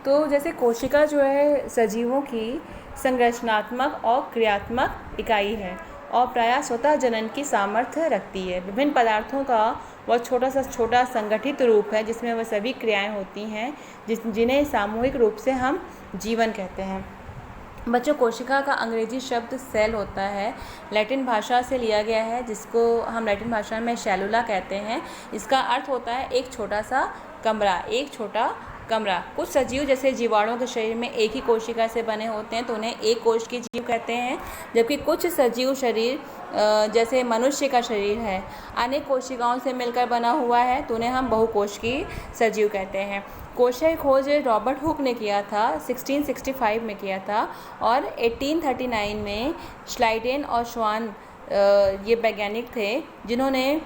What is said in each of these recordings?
तो जैसे कोशिका जो है सजीवों की संरचनात्मक और क्रियात्मक इकाई है और प्रायः स्वतः जनन की सामर्थ्य रखती है। विभिन्न पदार्थों का वह छोटा संगठित रूप है जिसमें वह सभी क्रियाएं होती हैं जिन्हें सामूहिक रूप से हम जीवन कहते हैं। बच्चों, कोशिका का अंग्रेजी शब्द सेल होता है, लैटिन भाषा से लिया गया है, जिसको हम लैटिन भाषा में सेलुला कहते हैं। इसका अर्थ होता है एक छोटा सा कमरा, एक छोटा कमरा। कुछ सजीव जैसे जीवाणुओं के शरीर में एक ही कोशिका से बने होते हैं तो उन्हें एक कोश के जीव कहते हैं, जबकि कुछ सजीव शरीर जैसे मनुष्य का शरीर है अनेक कोशिकाओं से मिलकर बना हुआ है तो उन्हें हम बहुकोशिकीय सजीव कहते हैं। कोशिका की खोज रॉबर्ट हुक ने किया था, 1665 में किया था, और 1839 में श्लाइडेन और श्वान ये वैज्ञानिक थे जिन्होंने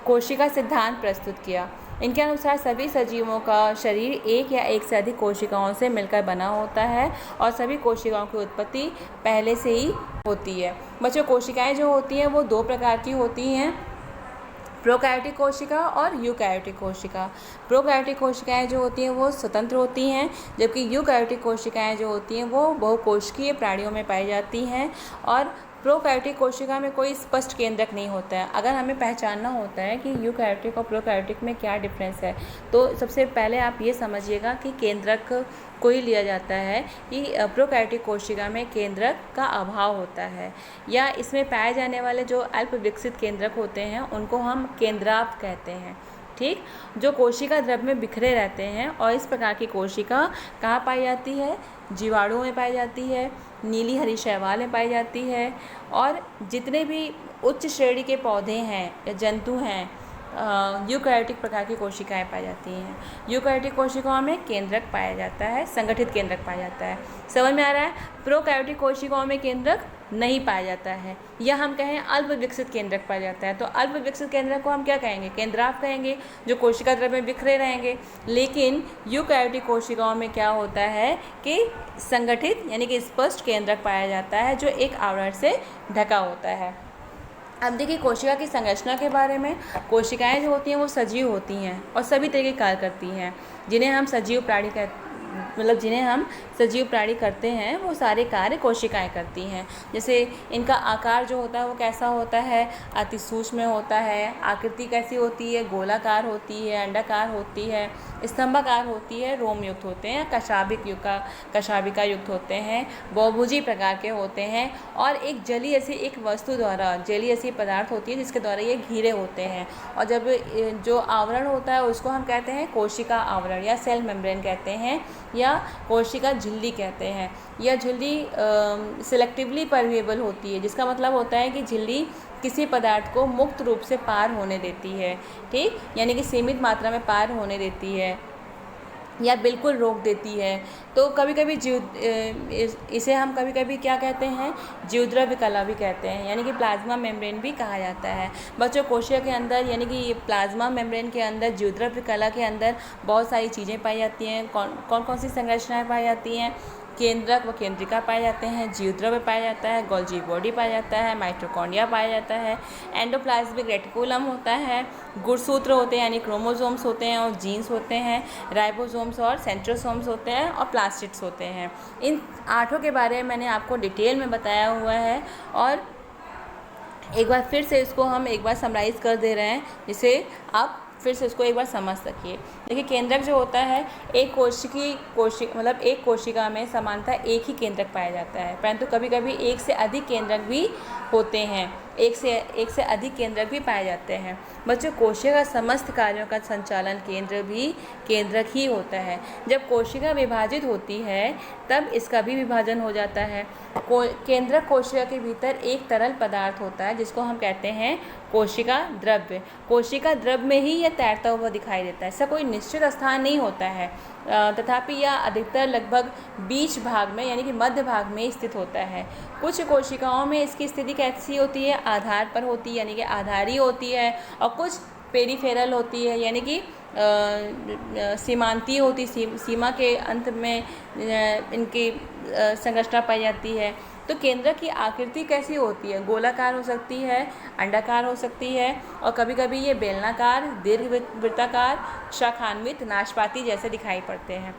कोशिका सिद्धांत प्रस्तुत किया। इनके अनुसार सभी सजीवों का शरीर एक या एक से अधिक कोशिकाओं से मिलकर बना होता है और सभी कोशिकाओं की उत्पत्ति पहले से ही होती है। बच्चों, कोशिकाएं जो होती हैं वो दो प्रकार की होती हैं, प्रोकैरियोटिक कोशिका और यूकैरियोटिक कोशिका। प्रोकैरियोटिक कोशिकाएं जो होती हैं वो स्वतंत्र होती हैं, जबकि यूकैरियोटिक कोशिकाएं जो होती हैं वो बहुकोशिकीय प्राणियों में पाई जाती हैं। और प्रोकैरियोटिक कोशिका में कोई स्पष्ट केंद्रक नहीं होता है। अगर हमें पहचानना होता है कि यूकैरियोटिक और प्रोकैरियोटिक में क्या डिफरेंस है तो सबसे पहले आप ये समझिएगा कि केंद्रक को ही लिया जाता है कि प्रोकैरियोटिक कोशिका में केंद्रक का अभाव होता है, या इसमें पाए जाने वाले जो अल्प विकसित केंद्रक होते हैं उनको हम केंद्राप कहते हैं। ठीक, जो कोशिका द्रव्य में बिखरे रहते हैं। और इस प्रकार की कोशिका कहाँ पाई जाती है? जीवाणुओं में पाई जाती है, नीली हरी शैवाल में पाई जाती है, और जितने भी उच्च श्रेणी के पौधे हैं या जंतु हैं यूकैरियोटिक प्रकार की कोशिकाएं पाई जाती हैं। यूकैरियोटिक कोशिकाओं में केंद्रक पाया जाता है, संगठित केंद्रक पाया जाता है। समझ में आ रहा है? प्रोकैरियोटिक कोशिकाओं में केंद्रक नहीं पाया जाता है, या हम कहें अल्प विकसित केंद्रक पाया जाता है। तो अल्प विकसित केंद्रक को हम क्या कहेंगे? केंद्राप कहेंगे, जो कोशिका द्रव्य में बिखरे रहेंगे। लेकिन यूकैरियोटिक कोशिकाओं में क्या होता है कि संगठित यानी कि स्पष्ट केंद्रक पाया जाता है जो एक आवरण से ढका होता है। अब देखिए कोशिका की संरचना के बारे में। कोशिकाएं जो होती हैं वो सजीव होती हैं और सभी तरह के कार्य करती हैं, जिन्हें हम सजीव प्राणी करते हैं वो सारे कार्य कोशिकाएं करती हैं। जैसे इनका आकार जो होता है वो कैसा होता है? अति सूक्ष्म होता है। आकृति कैसी होती है? गोलाकार होती है, अंडाकार होती है, स्तंभाकार होती है, रोम युक्त होते हैं, कशाभिका युक्त होते हैं, बहुभुजी प्रकार के होते हैं, और एक जली ऐसी एक वस्तु द्वारा, जली ऐसी पदार्थ होती है जिसके द्वारा ये घिरे होते हैं। और जब जो आवरण होता है उसको हम कहते हैं कोशिका आवरण या सेल मेम्ब्रेन कहते हैं, या कोशिका झिल्ली कहते हैं। यह झिल्ली सिलेक्टिवली परमेबल होती है, जिसका मतलब होता है कि झिल्ली किसी पदार्थ को मुक्त रूप से पार होने देती है। ठीक, यानी कि सीमित मात्रा में पार होने देती है या बिल्कुल रोक देती है। तो कभी कभी इसे हम कभी कभी क्या कहते हैं? जीवद्रव्य कला भी कहते हैं, यानी कि प्लाज्मा मेम्ब्रेन भी कहा जाता है। बच्चों, कोशिका के अंदर यानी कि प्लाज्मा मेम्ब्रेन के अंदर जीवद्रव्य कला के अंदर बहुत सारी चीज़ें पाई जाती हैं। कौन कौन सी संरचनाएं पाई जाती हैं? केंद्रक व केंद्रिका पाए जाते हैं, जीवद्रव्य पाया जाता है, गोल्जी बॉडी पाया जाता है, माइटोकॉन्ड्रिया पाया जाता है, एंडोप्लाज्मिक रेटिकुलम होता है, गुणसूत्र होते हैं यानी क्रोमोसोम्स होते हैं, और जीन्स होते हैं, राइबोसोम्स और सेंट्रोसोम्स होते हैं, और प्लास्टिड्स होते हैं। इन 8 के बारे में मैंने आपको डिटेल में बताया हुआ है, और एक बार फिर से इसको हम एक बार समराइज़ कर दे रहे हैं जिसे आप फिर से इसको एक बार समझ सकिए। देखिए, केंद्रक जो होता है एक कोशिका में सामान्यतः एक ही केंद्रक पाया जाता है, परंतु कभी कभी एक से अधिक केंद्रक भी होते हैं, एक से अधिक केंद्रक भी पाए जाते हैं। बच्चों, कोशिका का समस्त कार्यों का संचालन केंद्र भी केंद्रक ही होता है। जब कोशिका विभाजित होती है तब इसका भी विभाजन हो जाता है। केंद्रक कोशिका के भीतर एक तरल पदार्थ होता है जिसको हम कहते हैं कोशिका द्रव्य। कोशिका द्रव्य में ही यह तैरता हुआ दिखाई देता है। इसका कोई निश्चित स्थान नहीं होता है, तथापि यह अधिकतर लगभग बीच भाग में यानी कि मध्य भाग में स्थित होता है। कुछ कोशिकाओं में इसकी स्थिति कैसी होती है? आधार पर होती है यानी कि आधारी होती है, और कुछ पेरीफेरल होती है यानी कि सीमांतीय होती, सीमा के अंत में इनकी संरचना पाई जाती है। तो केंद्रक की आकृति कैसी होती है? गोलाकार हो सकती है, अंडाकार हो सकती है, और कभी कभी ये बेलनाकार, दीर्घवृत्ताकार, शाखान्वित, नाशपाती जैसे दिखाई पड़ते हैं।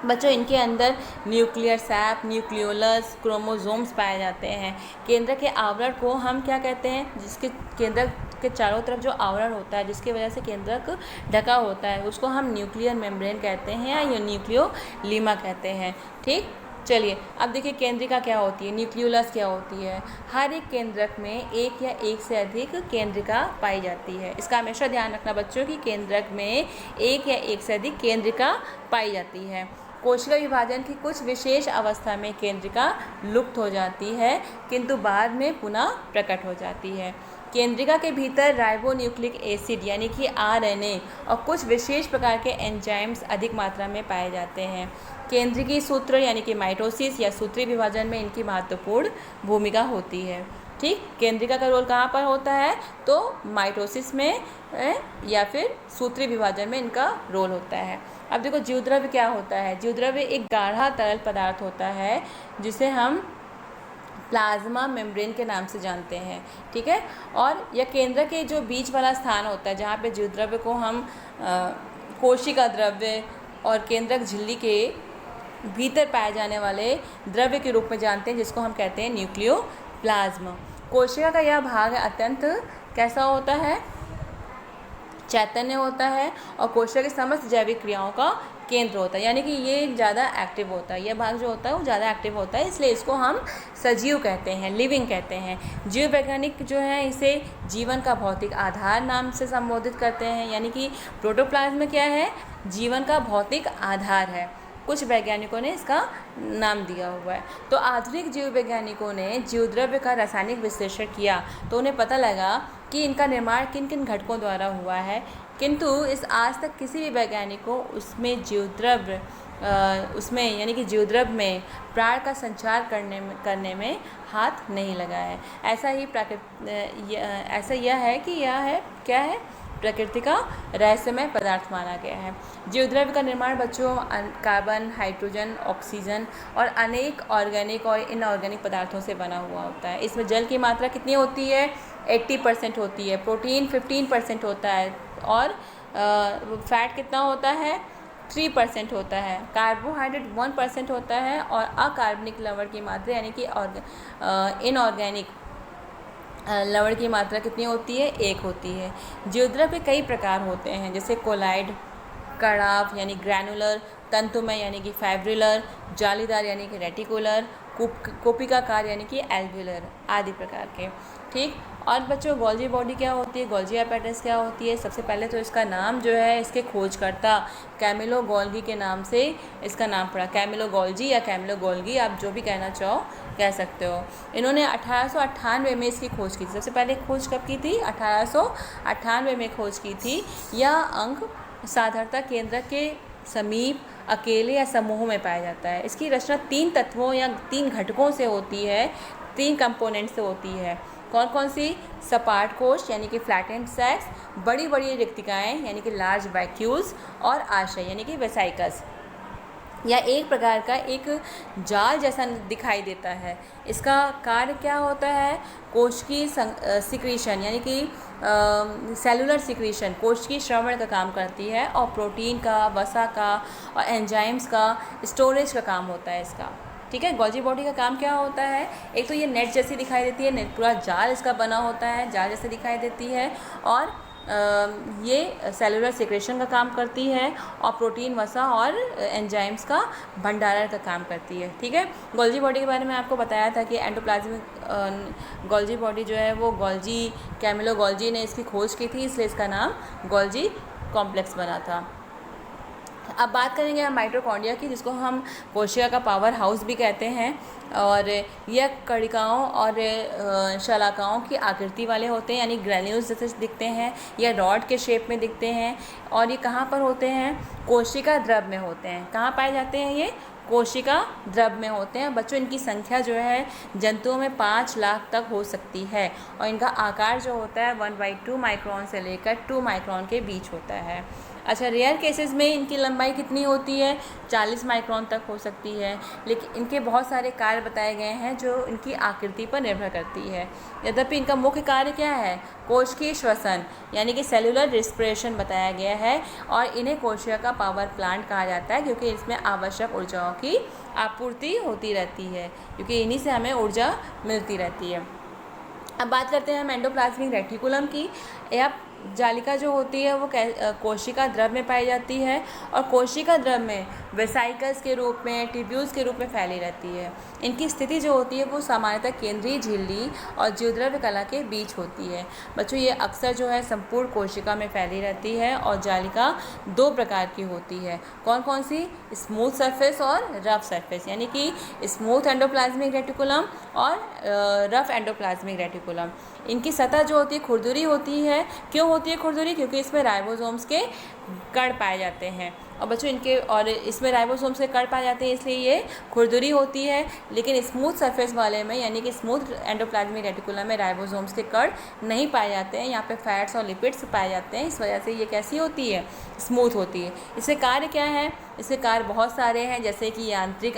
बच्चों इनके अंदर न्यूक्लियर सैप, न्यूक्लियोलस, क्रोमोसोम्स पाए जाते हैं। केंद्र के आवरण को हम क्या कहते हैं, जिसके केंद्र के चारों तरफ जो आवरण होता है जिसकी वजह से केंद्रक ढका होता है उसको हम न्यूक्लियर मेम्ब्रेन कहते हैं या न्यूक्लियोलीमा कहते हैं। ठीक, चलिए अब देखिए केंद्रिका क्या होती है, न्यूक्लियोलस क्या होती है। हर एक केंद्रक में एक या एक से अधिक केंद्रिका पाई जाती है। इसका हमेशा ध्यान रखना बच्चों कि केंद्रक में एक या एक से अधिक केंद्रिका पाई जाती है। कोशिका विभाजन की कुछ विशेष अवस्था में केंद्रिका लुप्त हो जाती है किंतु बाद में पुनः प्रकट हो जाती है। केंद्रिका के भीतर राइबोन्यूक्लिक एसिड यानी कि आरएनए और कुछ विशेष प्रकार के एंजाइम्स अधिक मात्रा में पाए जाते हैं। केंद्रिकी सूत्र यानी कि माइटोसिस या सूत्री विभाजन में इनकी महत्वपूर्ण भूमिका होती है। ठीक, केंद्रिका का रोल कहाँ पर होता है, तो माइटोसिस में या फिर सूत्री विभाजन में इनका रोल होता है। अब देखो जीवद्रव्य क्या होता है। जीवद्रव्य एक गाढ़ा तरल पदार्थ होता है जिसे हम प्लाज्मा मेम्ब्रेन के नाम से जानते हैं। ठीक है, और यह केंद्र के जो बीच वाला स्थान होता है जहाँ पे जीवद्रव्य को हम कोशिका द्रव्य और केंद्रक झिल्ली के भीतर पाए जाने वाले द्रव्य के रूप में जानते हैं, जिसको हम कहते हैं न्यूक्लियोप्लाज्म। कोशिका का यह भाग अत्यंत कैसा होता है, चैतन्य होता है और कोशिका की समस्त जैविक क्रियाओं का केंद्र होता है, यानी कि ये ज़्यादा एक्टिव होता है। यह भाग जो होता है वो ज़्यादा एक्टिव होता है, इसलिए इसको हम सजीव कहते हैं, लिविंग कहते हैं। जीव वैज्ञानिक जो है इसे जीवन का भौतिक आधार नाम से संबोधित करते हैं, यानी कि प्रोटोप्लाज्म क्या है, जीवन का भौतिक आधार है। कुछ वैज्ञानिकों ने इसका नाम दिया हुआ है। तो आधुनिक जीव वैज्ञानिकों ने जीवद्रव्य का रासायनिक विश्लेषण किया तो उन्हें पता लगा कि इनका निर्माण किन किन घटकों द्वारा हुआ है, किंतु इस आज तक किसी भी वैज्ञानिक को उसमें जीवद्रव्य उसमें यानी कि जीवद्रव्य में प्राण का संचार करने में हाथ नहीं लगा है। ऐसा यह है कि यह है क्या है, प्रकृति का रहस्यमय पदार्थ माना गया है। जीवद्रव्य का निर्माण बच्चों कार्बन, हाइड्रोजन, ऑक्सीजन और अनेक ऑर्गेनिक और इनऑर्गेनिक पदार्थों से बना हुआ होता है। इसमें जल की मात्रा कितनी होती है, 80% होती है, प्रोटीन 15% होता है और फैट कितना होता है, 3% होता है, कार्बोहाइड्रेट 1% होता है और अकार्बनिक लवण की मात्रा यानी कि इनऑर्गेनिक लवण की मात्रा कितनी होती है, 1 होती है। जीवद्रव्य कई प्रकार होते हैं, जैसे कोलाइड, कड़ाव यानी ग्रैनुलर, तंतुमय यानी कि फाइब्रिलर, जालीदार यानी कि रेटिकुलर, कोपिकाकार यानी कि एल्व्यूलर आदि प्रकार के। ठीक, और बच्चों गोल्जी बॉडी क्या होती है, गोल्जी apparatus क्या होती है। सबसे पहले तो इसका नाम जो है इसके खोजकर्ता कैमिलो गोल्गी के नाम से इसका नाम पड़ा, कैमिलो गोल्जी या कैमिलो गोल्गी, आप जो भी कहना चाहो कह सकते हो। इन्होंने 1898 में इसकी खोज की थी। सबसे पहले खोज कब की थी, 1898 में खोज की थी। यह अंग साधारणतः केंद्र के समीप अकेले या समूहों में पाया जाता है। इसकी रचना 3 तत्वों या 3 घटकों से होती है, 3 कंपोनेंट से होती है। कौन कौन सी, सपाट कोश यानी कि फ्लैटेंड सैक्स, बड़ी बड़ी रिक्तिकाएँ यानी कि लार्ज वैक्यूल्स और आशय यानी कि वेसाइकस। या एक प्रकार का एक जाल जैसा दिखाई देता है। इसका कार्य क्या होता है, कोश की सिक्रीशन यानी कि सेलुलर सिक्रीशन, कोश की श्रवण का काम करती है और प्रोटीन का, वसा का और एंजाइम्स का स्टोरेज का काम होता है इसका। ठीक है, गोल्जी बॉडी का काम क्या होता है, एक तो ये नेट जैसी दिखाई देती है, नेट पूरा जाल इसका बना होता है, जाल जैसे दिखाई देती है, और ये सेलुलर सिक्रेशन का काम करती है और प्रोटीन, वसा और एंजाइम्स का भंडारण का काम करती है। ठीक है, गोल्जी बॉडी के बारे में आपको बताया था कि एंडोप्लाज्मिक गोल्जी बॉडी जो है वो कैमिलो गोल्जी ने इसकी खोज की थी, इसलिए इसका नाम गोल्जी कॉम्प्लेक्स बना था। अब बात करेंगे हम माइटोकॉन्ड्रिया की, जिसको हम कोशिका का पावर हाउस भी कहते हैं, और यह कणिकाओं और शलाकाओं की आकृति वाले होते हैं, यानी ग्रैन्यूल्स जैसे दिखते हैं, या रॉड के शेप में दिखते हैं। और ये कहाँ पर होते हैं, कोशिका द्रव में होते हैं। कहाँ पाए जाते हैं ये, कोशिका द्रव में होते हैं। बच्चों इनकी संख्या जो है जंतुओं में 5 लाख तक हो सकती है और इनका आकार जो होता है 1/2 माइक्रोन से लेकर 2 माइक्रोन के बीच होता है। अच्छा, रेयर केसेस में इनकी लंबाई कितनी होती है? 40 माइक्रोन तक हो सकती है। लेकिन इनके बहुत सारे कार्य बताए गए हैं जो इनकी आकृति पर निर्भर करती है। यद्यपि इनका मुख्य कार्य क्या है? कोशिकीय श्वसन यानी कि सेलुलर रिस्पिरेशन बताया गया है, और इन्हें कोशिका का पावर प्लांट कहा जाता है क्योंकि इसमें आवश्यक ऊर्जाओं की आपूर्ति होती रहती है, क्योंकि इन्हीं से हमें ऊर्जा मिलती रहती है। अब बात करते हैं हम एंडोप्लाज्मिक रेटिकुलम की। यह जालिका जो होती है वो कोशिका द्रव में पाई जाती है, और कोशिका द्रव में वेसाइकल्स के रूप में, ट्यूब्यूल्स के रूप में फैली रहती है। इनकी स्थिति जो होती है वो सामान्यतः केंद्रीय झिल्ली और जीवद्रव्य कला के बीच होती है। बच्चों, ये अक्सर जो है संपूर्ण कोशिका में फैली रहती है, और जालिका 2 प्रकार की होती है। कौन कौन सी? स्मूथ सरफेस और रफ सरफेस, यानी कि स्मूथ एंडोप्लाज्मिक रेटिकुलम और रफ एंडोप्लाज्मिक रेटिकुलम। इनकी सतह जो होती है खुरदुरी होती है। क्यों होती है खुरदुरी? क्योंकि इसमें राइबोसोम्स के कण पाए जाते हैं, और बच्चों इसमें राइबोसोम्स के कण पाए जाते हैं, इसलिए ये खुरदुरी होती है। लेकिन स्मूथ सरफेस वाले में, यानी कि स्मूथ एंडोप्लाज्मिक रेटिकुलम में राइबोसोम्स के कण नहीं पाए जाते हैं। यहाँ पे फैट्स और लिपिड्स पाए जाते हैं, इस वजह से ये कैसी होती है? स्मूथ होती है। इसके कार्य क्या है? इसके कार्य बहुत सारे हैं, जैसे कि यांत्रिक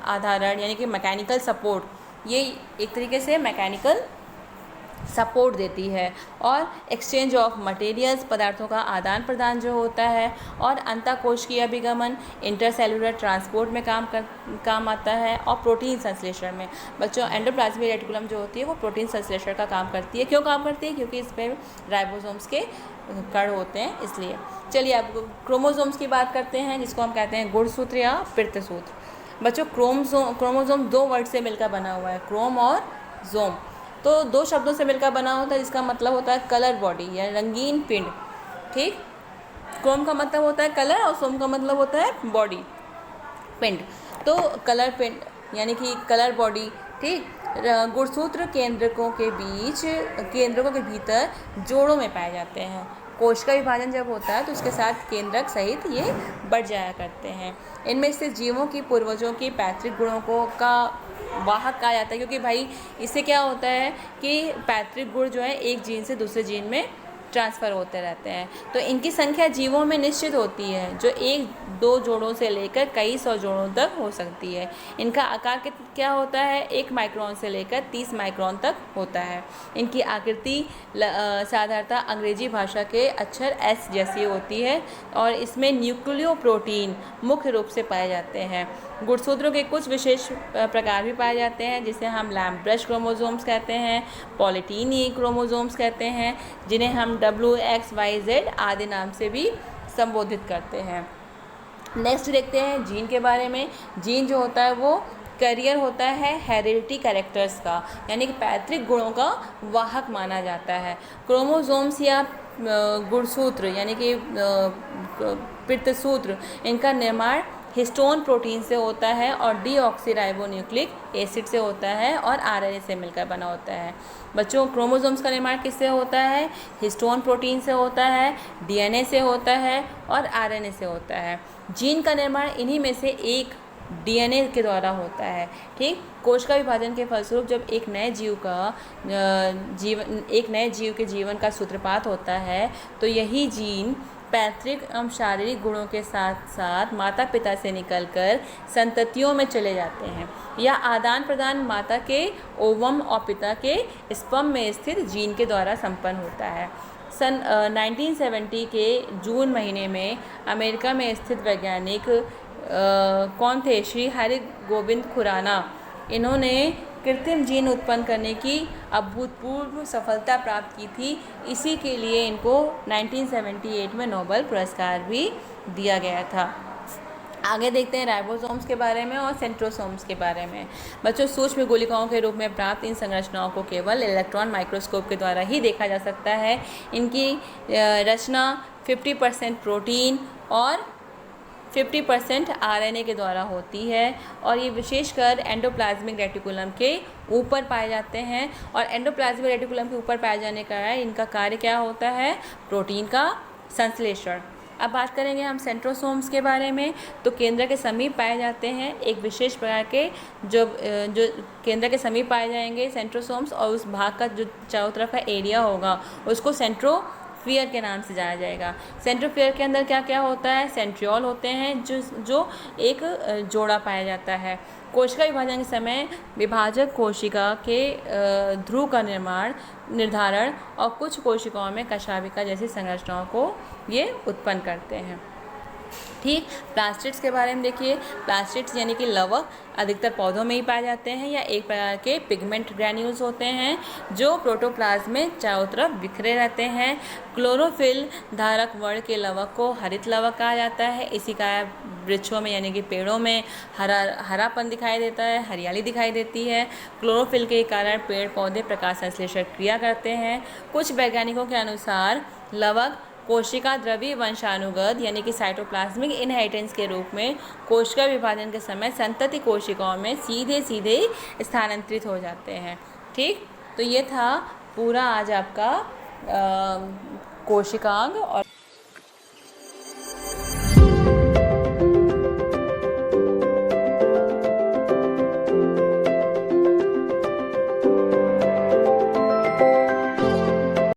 आधारण यानी कि मैकेनिकल सपोर्ट, ये एक तरीके से मैकेनिकल सपोर्ट देती है, और एक्सचेंज ऑफ मटेरियल्स, पदार्थों का आदान प्रदान जो होता है, और अंतःकोशिकीय अभिगमन, इंटरसेलुलर ट्रांसपोर्ट में काम आता है, और प्रोटीन संश्लेषण में। बच्चों, एंडोप्लाज्मिक रेटिकुलम जो होती है वो प्रोटीन संश्लेषण का काम करती है। क्यों काम करती है? क्योंकि इस पर राइबोसोम्स के कण होते हैं, इसलिए। चलिए अब क्रोमोसोम्स की बात करते हैं, जिसको हम कहते हैं गुणसूत्र या पितृसूत्र। बच्चों, क्रोमोसोम 2 वर्ड से मिलकर बना हुआ है, क्रोम और जोम। तो 2 शब्दों से मिलकर बना होता है, जिसका मतलब होता है कलर बॉडी या रंगीन पिंड। ठीक, क्रोम का मतलब होता है कलर, और सोम का मतलब होता है बॉडी, पिंड। तो कलर पिंड यानी कि कलर बॉडी। ठीक, गुणसूत्र केंद्रकों के भीतर जोड़ों में पाए जाते हैं। कोश का विभाजन जब होता है तो उसके साथ केंद्रक सहित ये बढ़ जाया करते हैं। इनमें से जीवों की पूर्वजों की पैतृक गुणों का वाहक कहा जाता है, क्योंकि भाई इससे क्या होता है कि पैतृक गुण जो है एक जीन से दूसरे जीन में ट्रांसफ़र होते रहते हैं। तो इनकी संख्या जीवों में निश्चित होती है, जो 1-2 जोड़ों से लेकर कई 100 जोड़ों तक हो सकती है। इनका आकार क्या होता है? 1 माइक्रोन से लेकर 30 माइक्रोन तक होता है। इनकी आकृति साधारणतः अंग्रेजी भाषा के अक्षर एस जैसी होती है, और इसमें न्यूक्लियोप्रोटीन मुख्य रूप से पाए जाते हैं। गुणसूत्रों के कुछ विशेष प्रकार भी पाए जाते हैं, जिसे हम लैम्ब्रश क्रोमोसोम्स कहते हैं, पॉलीटीनी क्रोमोसोम्स कहते हैं, जिन्हें हम WXYZ आदि नाम से भी संबोधित करते हैं। नेक्स्ट देखते हैं जीन के बारे में। जीन जो होता है वो करियर होता है हेरिडिटी कैरेक्टर्स का, यानी कि पैतृक गुणों का वाहक माना जाता है। क्रोमोसोम्स या गुणसूत्र यानी कि पितृसूत्र, इनका निर्माण हिस्टोन प्रोटीन से होता है, और डीऑक्सीराइबोन्यूक्लिक एसिड से होता है, और आरएनए से मिलकर बना होता है। बच्चों, क्रोमोसोम्स का निर्माण किससे होता है? हिस्टोन प्रोटीन से होता है, डीएनए से होता है, और आरएनए से होता है। जीन का निर्माण इन्हीं में से एक डीएनए के द्वारा होता है। ठीक, कोश का विभाजन के फलस्वरूप जब एक नए जीव के जीवन का सूत्रपात होता है, तो यही जीन पैतृक एवं शारीरिक गुणों के साथ साथ माता पिता से निकलकर संततियों में चले जाते हैं। यह आदान प्रदान माता के ओवम और पिता के स्पर्म में स्थित जीन के द्वारा संपन्न होता है। सन 1970 के जून महीने में अमेरिका में स्थित वैज्ञानिक कौन थे? श्री हरि गोविंद खुराना। इन्होंने कृत्रिम जीन उत्पन्न करने की अभूतपूर्व सफलता प्राप्त की थी। इसी के लिए इनको 1978 में नोबेल पुरस्कार भी दिया गया था। आगे देखते हैं राइबोसोम्स के बारे में और सेंट्रोसोम्स के बारे में। बच्चों, सूक्ष्म गुलिकाओं के रूप में प्राप्त इन संरचनाओं को केवल इलेक्ट्रॉन माइक्रोस्कोप के द्वारा ही देखा जा सकता है। इनकी रचना 50% प्रोटीन और 50% आरएनए के द्वारा होती है, और ये विशेषकर एंडोप्लाज्मिक रेटिकुलम के ऊपर पाए जाते हैं। और एंडोप्लाज्मिक रेटिकुलम के ऊपर पाए जाने का इनका कार्य क्या होता है? प्रोटीन का संश्लेषण। अब बात करेंगे हम सेंट्रोसोम्स के बारे में। तो केंद्र के समीप पाए जाते हैं एक विशेष प्रकार के जो केंद्र के समीप पाए जाएंगे सेंट्रोसोम्स, और उस भाग का जो चारों तरफ का एरिया होगा उसको सेंट्रोफियर के नाम से जाना जाएगा। सेंट्रोफियर के अंदर क्या क्या होता है? सेंट्रियोल होते हैं जो एक जोड़ा पाया जाता है। कोशिका विभाजन के समय विभाजक कोशिका के ध्रुव का निर्धारण और कुछ कोशिकाओं में कशाभिका जैसी संरचनाओं को ये उत्पन्न करते हैं। ठीक, प्लास्टिड्स के बारे में देखिए। प्लास्टिड्स यानी कि लवक अधिकतर पौधों में ही पाए जाते हैं या एक प्रकार के पिगमेंट ग्रैन्यूल्स होते हैं जो प्रोटोप्लाज्म में चारों तरफ बिखरे रहते हैं। क्लोरोफिल धारक वर्ण के लवक को हरित लवक कहा जाता है। इसी का वृक्षों में यानी कि पेड़ों में हरापन दिखाई देता है, हरियाली दिखाई देती है। क्लोरोफिल के कारण पेड़ पौधे प्रकाश संश्लेषण क्रिया करते हैं। कुछ वैज्ञानिकों के अनुसार लवक कोशिका द्रव्य वंशानुगत यानी कि साइटोप्लाज्मिक इनहेरिटेंस के रूप में कोशिका विभाजन के समय संतति कोशिकाओं में सीधे सीधे स्थानांतरित हो जाते हैं। ठीक, तो ये था पूरा आज आपका कोशिकांग और